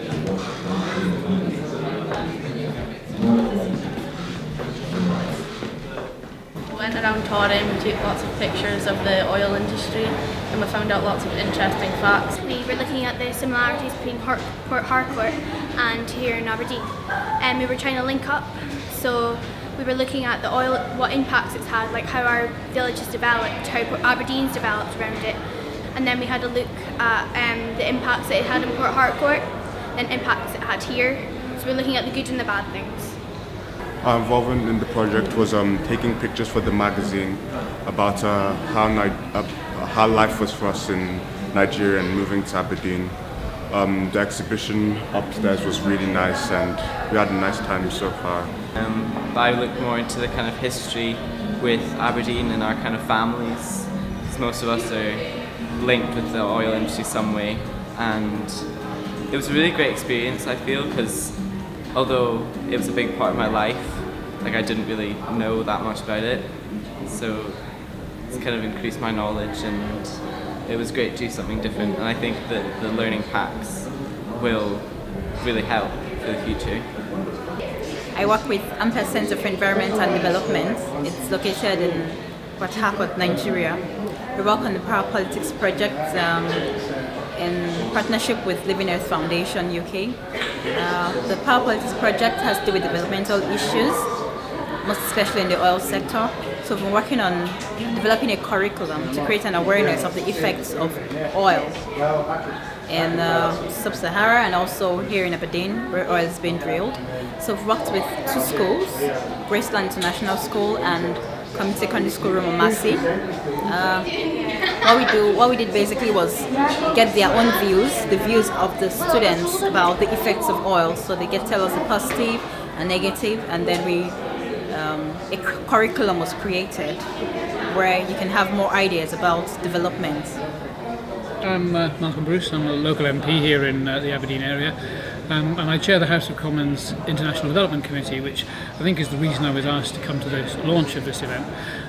We went around touring, we took lots of pictures of the oil industry and we found out lots of interesting facts. We were looking at the similarities between Port Harcourt and here in Aberdeen. And we were trying to link up, so we were looking at the oil, what impacts it's had, like how our village has developed, how Aberdeen's developed around it. And then we had a look at the impacts that it had in Port Harcourt and impacts it had here. So we're looking at the good and the bad things. Our involvement in the project was taking pictures for the magazine about how life was for us in Nigeria and moving to Aberdeen. The exhibition upstairs was really nice and we had a nice time so far. I looked more into the kind of history with Aberdeen and our kind of families, because most of us are linked with the oil industry some way, and it was a really great experience, I feel, because although it was a big part of my life, like I didn't really know that much about it, so it's kind of increased my knowledge and it was great to do something different, and I think that the learning packs will really help for the future. I work with AMPA Centre for Environment and Development. It's located in Port Harcourt, Nigeria. We work on the Power Politics project in partnership with Living Earth Foundation UK. The Power Politics project has to do with developmental issues, most especially in the oil sector. So we've been working on developing a curriculum to create an awareness of the effects of oil in Sub-Sahara and also here in Aberdeen, where oil is being drilled. So we've worked with two schools, Graceland International School and Community Secondary School Romamasi. What we did basically was get their own views, the views of the students about the effects of oil. So they get tell us the positive and negative, and then a curriculum was created where you can have more ideas about development. I'm Malcolm Bruce. I'm a local MP here in the Aberdeen area, and I chair the House of Commons International Development Committee, which I think is the reason I was asked to come to the launch of this event.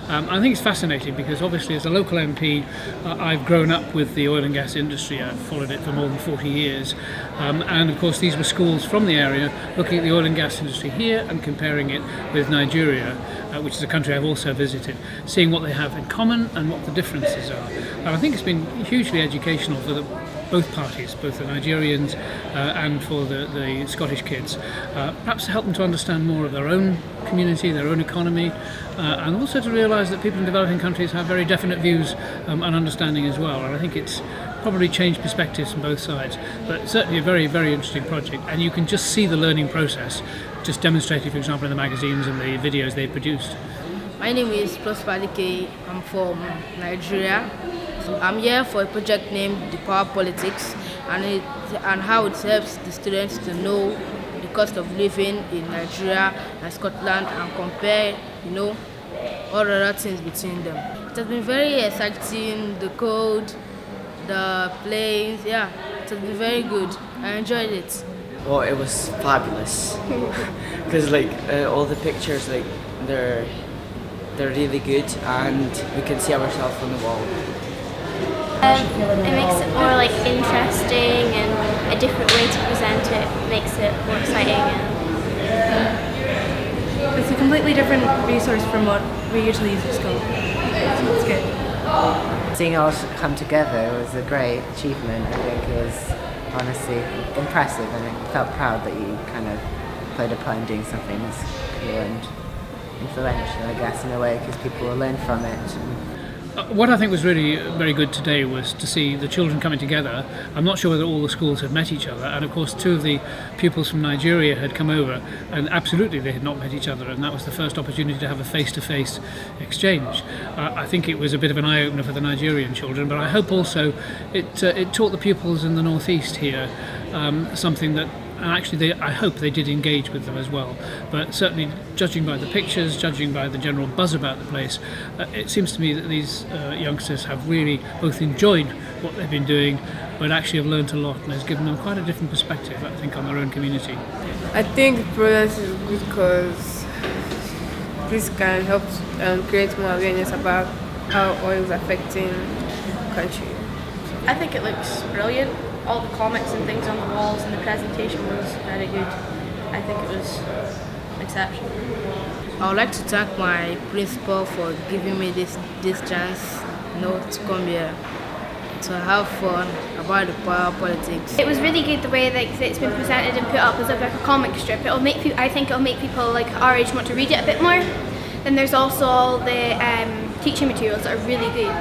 I think it's fascinating because obviously as a local MP I've grown up with the oil and gas industry. I've followed it for more than 40 years, and of course these were schools from the area looking at the oil and gas industry here and comparing it with Nigeria, which is a country I've also visited, seeing what they have in common and what the differences are. And I think it's been hugely educational for both parties, both the Nigerians and for the Scottish kids, perhaps to help them to understand more of their own community, their own economy, and also to realise that people in developing countries have very definite views and understanding as well. And I think it's probably changed perspectives from both sides, but certainly a very, very interesting project, and you can just see the learning process just demonstrated, for example, in the magazines and the videos they've produced. My name is Prosper Dike. I'm from Nigeria. I'm here for a project named The Power Politics, and how it helps the students to know the cost of living in Nigeria and Scotland and compare, all the other things between them. It has been very exciting, the cold, the planes, it has been very good. I enjoyed it. Well, it was fabulous because all the pictures, they're really good and we can see ourselves on the wall. It makes it more interesting and a different way to present it makes it more exciting. It's a completely different resource from what we usually use at school. So it's good. Seeing it all come together was a great achievement. I think it was honestly impressive, and I felt proud that you kind of played a part in doing something that's cool and influential, I guess, in a way, because people will learn from it. What I think was really very good today was to see the children coming together. I'm not sure whether all the schools had met each other, and of course two of the pupils from Nigeria had come over, and absolutely they had not met each other, and that was the first opportunity to have a face-to-face exchange. I think it was a bit of an eye-opener for the Nigerian children, but I hope also it taught the pupils in the northeast here something that, and actually I hope they did engage with them as well. But certainly, judging by the pictures, judging by the general buzz about the place, it seems to me that these youngsters have really both enjoyed what they've been doing, but actually have learnt a lot, and has given them quite a different perspective, I think, on their own community. I think the process is good because this can help create more awareness about how oil is affecting the country. I think it looks brilliant. all the comics and things on the walls, and the presentation was very good. I think it was exceptional. I would like to thank my principal for giving me this chance, to come here to have fun about the power politics. It was really good the way that it's been presented and put up as like a comic strip. I think it'll make people like our age want to read it a bit more. Then there's also all the teaching materials that are really good.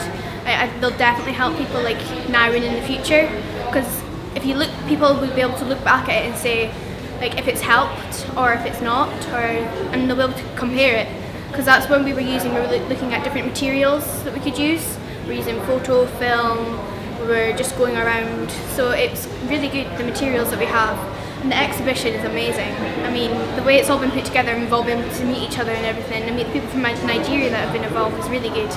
They'll definitely help people like now and in the future, because if you look, people will be able to look back at it and say like if it's helped or if it's not, and they'll be able to compare it, because that's when we were looking at different materials that we could use. We're using photo, film, we're just going around, so it's really good, the materials that we have. And the exhibition is amazing. I mean, the way it's all been put together and we've all been able to meet each other and everything, and meet the people from Nigeria that have been involved is really good.